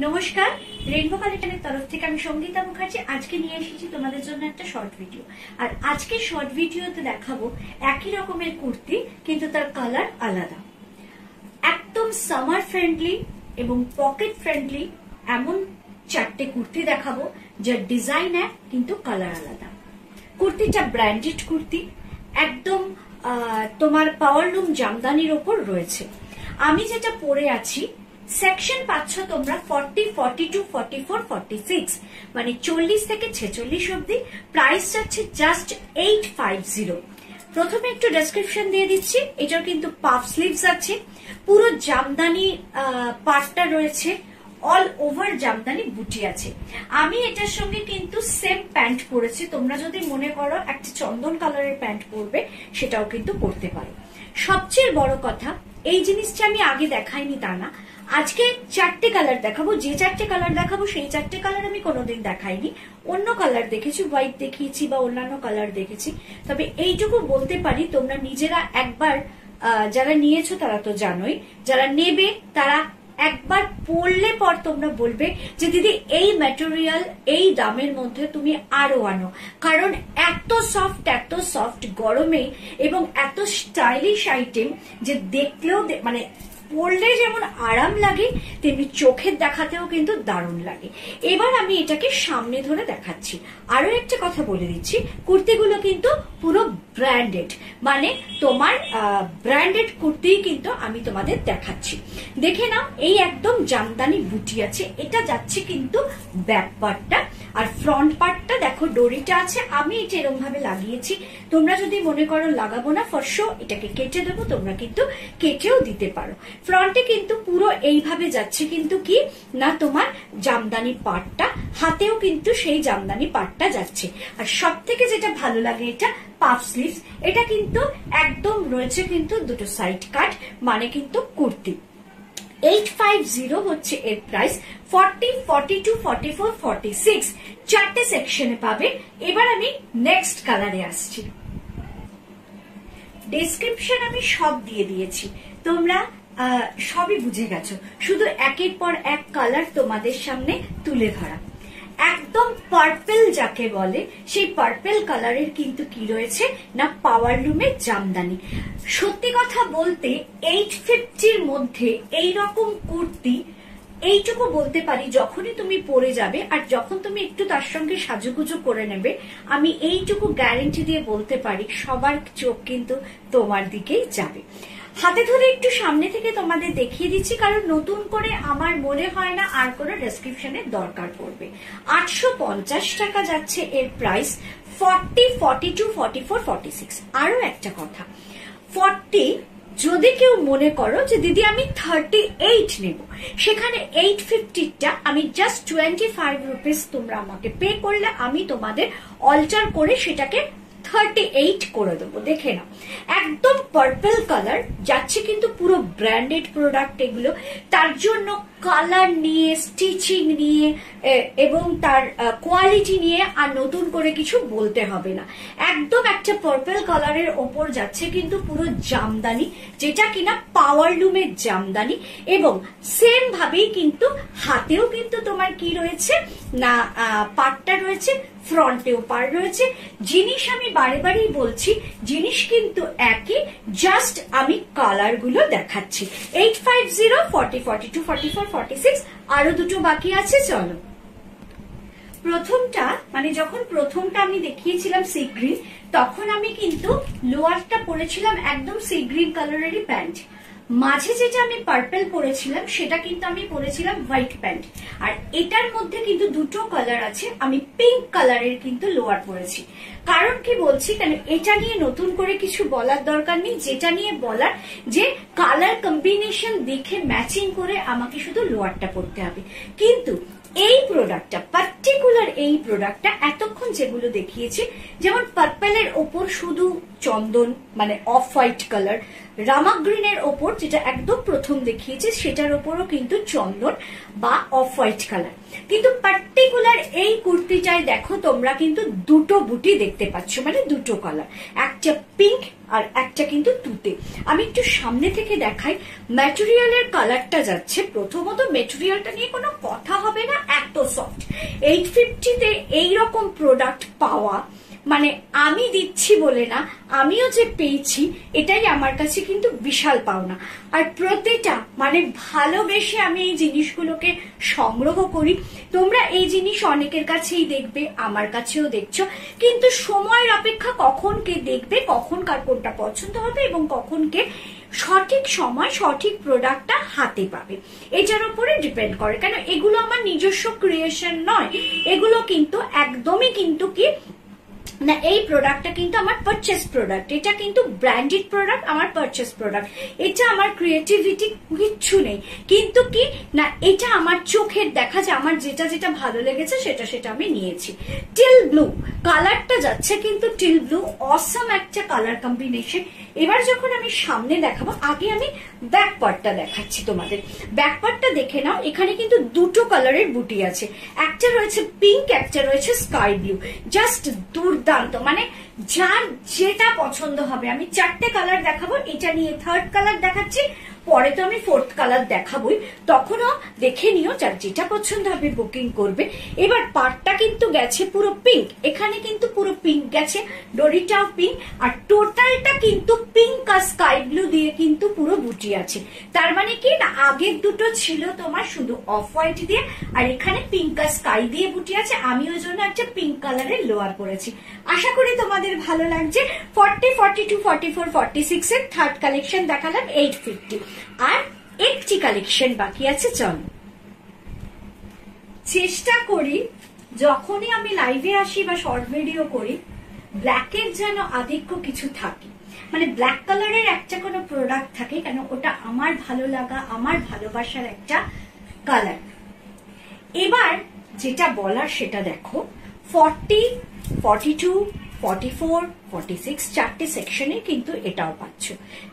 নমস্কার, রেইনবো কালেকশনের তরফ থেকে আমি সঙ্গীতা মুখার্জি আজকে নিয়ে এসেছি তোমাদের জন্য একটা শর্ট ভিডিও। আর আজকে শর্ট ভিডিওতে দেখাবো একই রকমের কুর্তি কিন্তু তার কালার আলাদা। একদম সামার ফ্রেন্ডলি এবং পকেট ফ্রেন্ডলি এমন চারটে কুর্তি দেখাবো যার ডিজাইন এক কিন্তু কালার আলাদা। কুর্তিটা ব্র্যান্ডেড কুর্তি, একদম তোমার পাওয়ারলুম জামদানির ওপর রয়েছে। আমি যেটা পরে আছি সেকশন পাচ্ছ তোমরা 40, 42, 44, 46 মানে 40 থেকে 46 অব্দি। প্রাইস যাচ্ছে জাস্ট 850। প্রথমে একটু ডেসক্রিপশন দিয়ে দিচ্ছি। এটার কিন্তু পাফ স্লিভস আছে, পুরো জামদানি পার্টটা রয়েছে, অল ওভার জামদানি বুটি আছে। আমি এটার সঙ্গে কিন্তু সেম প্যান্ট পরেছি, তোমরা যদি মনে করো একটা চন্দন কালারের প্যান্ট পরবে সেটাও কিন্তু পরতে পারো। সবচেয়ে বড় কথা, এই জিনিসটা আমি আগে দেখাইনি তা না, আজকে চারটে কালার দেখাবো। যে চারটে কালার দেখাবো সেই চারটে কালার আমি কোনোদিন দেখাইনি। অন্য কালার দেখেছি, হোয়াইট দেখিয়েছি বা অন্যান্য কালার দেখেছি। তবে এইটুকু বলতে পারি, তোমরা নিজেরা একবার যারা নিয়েছো তারা তো জানোই, যারা নেবে তারা একবার পরলে পর তোমরা বলবে যে দিদি এই ম্যাটেরিয়াল এই দামের মধ্যে তুমি আরো আনো। কারণ এত সফট গরমে এবং এত স্টাইলিশ আইটেম যে দেখলেও মানে পরলে যেমন আরাম লাগে তেমনি চোখের দেখাতেও কিন্তু দারুণ লাগে। এবার আমি এটাকে সামনে ধরে দেখাচ্ছি। আরো একটা কথা বলে দিচ্ছি, কুর্তিগুলো কিন্তু পুরো ব্র্যান্ডেড, মানে তোমার ব্র্যান্ডেড কুর্তি কিন্তু আমি তোমাদের দেখাচ্ছি। দেখে নাও, এই একদম জামদানি বুটি আছে, এটা যাচ্ছে কিন্তু ব্যাক পার্টটা। আর ফ্রন্ট পার্টটা দেখো ডোরিটা আছে, আমি এটা এরকম ভাবে লাগিয়েছি। তোমরা যদি মনে করো লাগাবো না, ফর শো এটাকে কেটে দেবো, তোমরা কিন্তু কেটেও দিতে পারো। ফ্রন্টে কিন্তু পুরো এইভাবে যাচ্ছে কিন্তু কি না তোমার জামদানি পাটটা, হাতেও কিন্তু সেই জামদানি পাটটা যাচ্ছে। আর সব থেকে যেটা ভালো লাগে, এটা পাফ স্লিভস, এটা কিন্তু একদম রয়েছে কিন্তু দুটো সাইড কাট, মানে কিন্তু কুর্তি। 850 হচ্ছে এর প্রাইস। 40, 42, 44, 46 চারটে সেকশনে পাবে। এবার আমি নেক্সট কালারে আসছি। ডেসক্রিপশন আমি সব দিয়ে দিয়েছি, তোমরা সবই বুঝে গেছো, শুধু একের পর এক কালার তোমাদের সামনে তুলে ধরা। একদম পার্পেল যাকে বলে, সেই পার্পেল কালারের কিন্তু কি রয়েছে না পাওয়ারলুমের জামদানি। সত্যি কথা বলতে 850-র মধ্যে এইরকম কুর্তি, এইটুকু বলতে পারি, যখনই তুমি পরে যাবে আর যখন তুমি একটু তার সঙ্গে সাজুগুজু করে নেবে, আমি এইটুকু গ্যারেন্টি দিয়ে বলতে পারি সবার চোখ কিন্তু তোমার দিকেই যাবে। হাতে ধরে একটু সামনে থেকে তোমাদের দেখিয়ে দিচ্ছি, কারণ নতুন করে আমার মনে হয় না আর কোনো ডেসক্রিপশনের দরকার পড়বে। 850 টাকা যাচ্ছে এর প্রাইস। 40, 42, 44, 46। আরো একটা কথা, 40 যদি কেউ মনে করো যে দিদি আমি 38 নেব, সেখানে 850টা আমি জাস্ট 25 রুপিস তোমরা আমাকে পে করলে আমি তোমাদের অল্টার করে সেটাকে 38 করে দেবো। দেখে নাও, একদম পার্পল কালার যাচ্ছে কিন্তু পুরো ব্র্যান্ডেড প্রোডাক্ট এগুলো। তার জন্য কালার নিয়ে, স্টিচিং নিয়ে এবং তার কোয়ালিটি নিয়ে আর নতুন করে কিছু বলতে হবে না। একদম একটা পার্পল কালারের ওপর যাচ্ছে কিন্তু পুরো জামদানি, যেটা কিনা পাওয়ারলুমের জামদানি। এবং সেম ভাবেই কিন্তু হাতেও কিন্তু তোমার কি রয়েছে না পাটটা রয়েছে, ফ্রন্টেও পার রয়েছে। জিনিস আমি বারে বারেই বলছি, জিনিস কিন্তু একই, জাস্ট আমি কালার গুলো দেখাচ্ছি। 850, 40, 42, 44, 46 আরো দুটো বাকি আছে। চলো, প্রথমটা মানে যখন প্রথমটা আমি দেখিয়েছিলাম সি গ্রিন, তখন আমি কিন্তু লোয়ারটা পরেছিলাম একদম সি গ্রিন কালারেরই প্যান্ট। মাঝে যেটা আমি পার্পল পরেছিলাম সেটা কিন্তু আমি পরেছিলাম হোয়াইট প্যান্ট। আর এটার মধ্যে কিন্তু দুটো কালার আছে, আমি পিঙ্ক কালারের কিন্তু লোয়ার পরেছি। কারণ কি বলছি, কেন এটা নিয়ে নতুন করে কিছু বলার দরকার নেই। যেটা নিয়ে বলার যে কালার কম্বিনেশন দেখে ম্যাচিং করে আমাকে শুধু লোয়ারটা পরতে হবে। কিন্তু এই প্রোডাক্টটা, পার্টিকুলার এই প্রোডাক্টটা এতক্ষণ যেগুলো দেখিয়েছি, যেমন পার্পেলের ওপর শুধু চন্দন মানে অফ হোয়াইট কালার, রামা গ্রিনের ওপর যেটা একদম প্রথম দেখিয়েছি সেটার ওপরও কিন্তু চন্দন বা অফ হোয়াইট কালার। কিন্তু পার্টিকুলার এই কুর্তিটায় দেখো তোমরা কিন্তু দুটো বুটি দেখতে পাচ্ছ, মানে দুটো কালার, একটা পিঙ্ক আর একটা কিন্তু তুতে। আমি একটু সামনে থেকে দেখাই। ম্যাটেরিয়ালের কালারটা যাচ্ছে, প্রথমত ম্যাটেরিয়ালটা নিয়ে কোনো কথা হবে না, এত সফট। 850-তে এইরকম প্রোডাক্ট পাওয়া মানে আমি দিচ্ছি বলে না, আমিও যে পেয়েছি এটাই আমার কাছে কিন্তু বিশাল পাওনা। আর প্রতিটা মানে ভালোবেসে আমি এই জিনিসগুলোকে সংগ্রহ করি। তোমরা এই জিনিস অনেকের কাছেই দেখবে, আমার কাছেও দেখছো, কিন্তু সময়ের অপেক্ষা কখন কে দেখবে, কখন কার কোনটা পছন্দ হবে এবং কখন কে সঠিক সময় সঠিক প্রোডাক্টটা হাতে পাবে, এটার উপরে ডিপেন্ড করে। কেন এগুলো আমার নিজস্ব ক্রিয়েশন নয়, এগুলো কিন্তু একদমই কিন্তু কি না, এই প্রোডাক্টটা কিন্তু আমার পারচেস প্রোডাক্ট, এটা কিন্তু ব্র্যান্ডেড প্রোডাক্ট, আমার পারচেস প্রোডাক্ট। এটা আমার ক্রিয়েটিভিটি কিচ্ছু নেই, কিন্তু কি না এটা আমার চোখের দেখা, যে আমার যেটা যেটা ভালো লেগেছে সেটা সেটা আমি নিয়েছি। টিল ব্লু কালারটা যাচ্ছে কিন্তু টিল ব্লু অসাম একটা কালার কম্বিনেশন। এবার যখন আমি সামনে দেখাবো, আগে আমি ব্যাক পার্টটা দেখাচ্ছি তোমাদের। ব্যাক পার্টটা দেখে নাও, এখানে কিন্তু দুটো কালারের বুটি আছে, একটা রয়েছে পিঙ্ক, একটা রয়েছে স্কাই ব্লু। জাস্ট দুর্দান্ত, মানে যার যেটা পছন্দ হবে। আমি চারটে কালার দেখাবো, এটা নিয়ে থার্ড কালার দেখাচ্ছি, পরে তো আমি ফোর্থ কালার দেখাবোই, তখনও দেখে নিও, যার যেটা পছন্দ হবে বুকিং করবে। এবার পার্টটা কিন্তু গেছে পুরো পিঙ্ক, এখানে কিন্তু পুরো পিঙ্ক গেছে, ডোরিটাও পিঙ্ক, আর টোটালটা কিন্তু পিঙ্ক আর স্কাই ব্লু দিয়ে কিন্তু পুরো বুটি আছে। তার মানে কি না, আগের দুটো ছিল তোমার শুধু অফ হোয়াইট দিয়ে, আর এখানে পিঙ্ক আর স্কাই দিয়ে বুটি আছে। আমি ওই জন্য একটা পিঙ্ক কালারের লোয়ার পরেছি। আশা করি তোমাদের ভালো লাগছে। 40, 42, 44, 46 এর থার্ড কালেকশন দেখালাম 850, আর একটি কালেকশন বাকি আছে। চলো চেষ্টা করি যখনই আমি লাইভে আসি বা শর্ট ভিডিও করি, ব্ল্যাকের যেন আধিক্য কিছু থাকে, মানে ব্ল্যাক কালারের একটা কোনো প্রোডাক্ট থাকে, কেন ওটা আমার ভালো লাগা, আমার ভালোবাসার একটা কালার। এবার যেটা বলার সেটা দেখো, 40, 42, 44, 46 চারটে সেকশনে কিন্তু এটাও পাচ্ছ।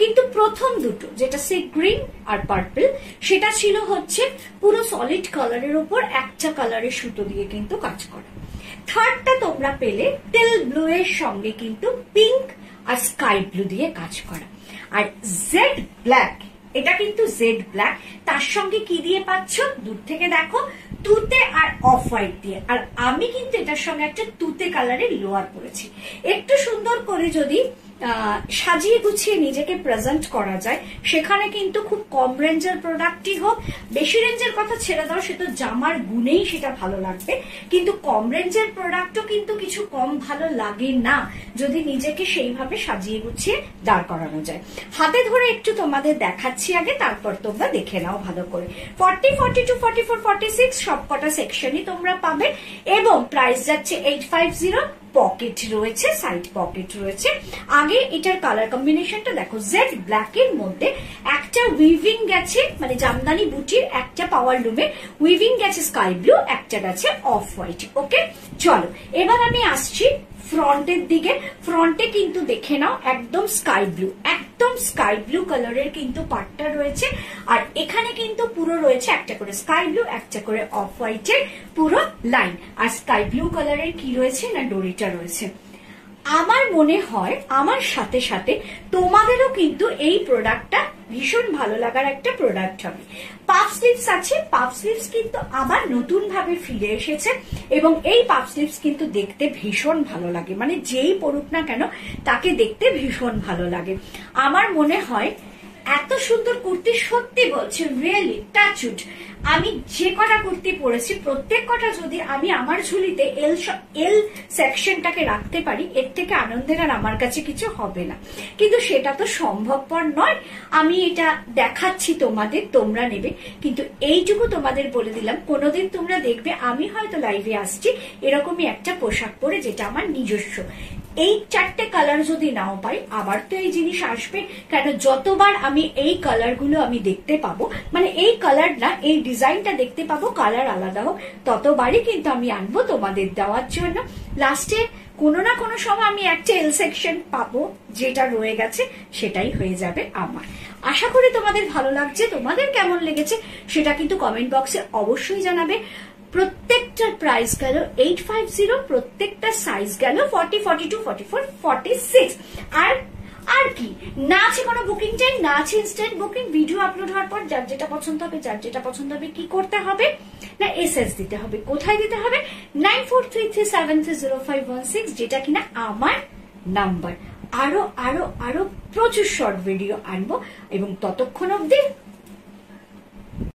কিন্তু প্রথম দুটো যেটা সে গ্রিন আর পার্পল, সেটা ছিল হচ্ছে পুরো সলিড কালারের উপর একটা কালারের সুতো দিয়ে কিন্তু কাজ করা। থার্ডটা তোমরা পেলে টিল ব্লু এর সঙ্গে কিন্তু পিঙ্ক আর স্কাই ব্লু দিয়ে কাজ করা। আর জেড ব্ল্যাক, এটা কিন্তু জেড ব্ল্যাক, তার সঙ্গে কি দিয়ে পাচ্ছ দূর থেকে দেখো, তুতে আর অফ হোয়াইট দিয়ে। আর আমি কিন্তু এটার সঙ্গে একটা তুতে কালারের লোয়ার পরেছি। একটু সুন্দর করে যদি সাজিয়ে গুছিয়ে নিজেকে প্রেজেন্ট করা যায়, সেখানে কিন্তু খুব কম রেঞ্জের প্রোডাক্টই হোক, বেশি রেঞ্জের কথা ছেড়ে দাও, সে তো জামার গুণেই সেটা ভালো লাগবে, কিন্তু কম রেঞ্জের প্রোডাক্টও কিন্তু কিছু কম ভালো লাগে না যদি নিজেকে সেইভাবে সাজিয়ে গুছিয়ে দাঁড় করানো যায়। হাতে ধরে একটু তোমাদের দেখাচ্ছি আগে, তারপর তোমরা দেখে নাও ভালো করে। 40, 42, 44, 46 সবকটা সেকশনই তোমরা পাবে, এবং প্রাইস যাচ্ছে 850। পকেট রয়েছে, সাইড পকেট রয়েছে। আগে এটার কালার কম্বিনেশনটা দেখো, জেড ব্ল্যাক এর মধ্যে একটা উইভিং গেছে, মানে জামদানি বুটির একটা পাওয়ার লুমে উইভিং গেছে স্কাই ব্লু, একটা গেছে অফ হোয়াইট। ওকে চলো এবার আমি আসছি ফ্রন্টের দিকে। ফ্রন্টে কিন্তু দেখে নাও একদম স্কাই ব্লু, একদম স্কাই ব্লু কালারের কিন্তু পাটটা রয়েছে। আর এখানে কিন্তু পুরো রয়েছে একটা করে স্কাই ব্লু, একটা করে অফ হোয়াইটের পুরো লাইন। আর স্কাই ব্লু কালারের কি রয়েছে না, ডোরিটা রয়েছে। আমার মনে হয় আমার সাথে সাথে তোমাদেরও কিন্তু এই প্রোডাক্টটা ভীষণ ভালো লাগার একটা প্রোডাক্ট হবে। পাফ স্লিভস আছে, পাফ স্লিভস কিন্তু আবার নতুন ভাবে ফিরে এসেছে, এবং এই পাফ স্লিভস কিন্তু দেখতে ভীষণ ভালো লাগে, মানে যেই পড়ুক না কেন তাকে দেখতে ভীষণ ভালো লাগে। আমার মনে হয় এত সুন্দর কুর্তি, সত্যি বলছি রিয়েলি টাচউড, আমি যে কটা কুর্তি পরেছি প্রত্যেক কটা যদি আমি আমার ঝুলিতে এল সেকশনটাকে রাখতে পারি, এর থেকে আনন্দের আর আমার কাছে কিছু হবে না। কিন্তু সেটা তো সম্ভবপর নয়। আমি এটা দেখাচ্ছি তোমাদের, তোমরা নেবে, কিন্তু এইটুকু তোমাদের বলে দিলাম, কোনোদিন তোমরা দেখবে আমি হয়তো লাইভে আসছি এরকমই একটা পোশাক পরে, যেটা আমার নিজস্ব। এই 4টে কালার যদি নাও পাই আবার তো এই জিনিস আসবে, কেন যতবার আমি এই কালার গুলো আমি দেখতে পাবো, মানে এই কালার না এই ডিজাইনটা দেখতে পাবো, কালার আলাদা হোক, ততবারই কিন্তু আমি আনবো তোমাদের দেওয়ার জন্য। লাস্টে কোনো না কোনো সময় আমি একটা এল সেকশন পাবো, যেটা রয়ে গেছে সেটাই হয়ে যাবে আমার। আশা করি তোমাদের ভালো লাগছে, তোমাদের কেমন লেগেছে সেটা কিন্তু কমেন্ট বক্সে অবশ্যই জানাবে। প্রত্যেকটার প্রাইস গেল 850, প্রত্যেকটা সাইজ গেল 40, 42, 44, 46। আর কি না আছে কোনো বুকিং টাইম, না আছে ইনস্ট্যান্ট বুকিং। ভিডিও আপলোড হওয়ার পর যার যেটা পছন্দ হবে, যার যেটা পছন্দ হবে কি করতে হবে না এসএস দিতে হবে। কোথায় দিতে হবে? 9433730516, যেটা কিনা আমার নাম্বার। আরো আরো আরো প্রচুর শর্ট ভিডিও আনবো, এবং ততক্ষণ অব্দি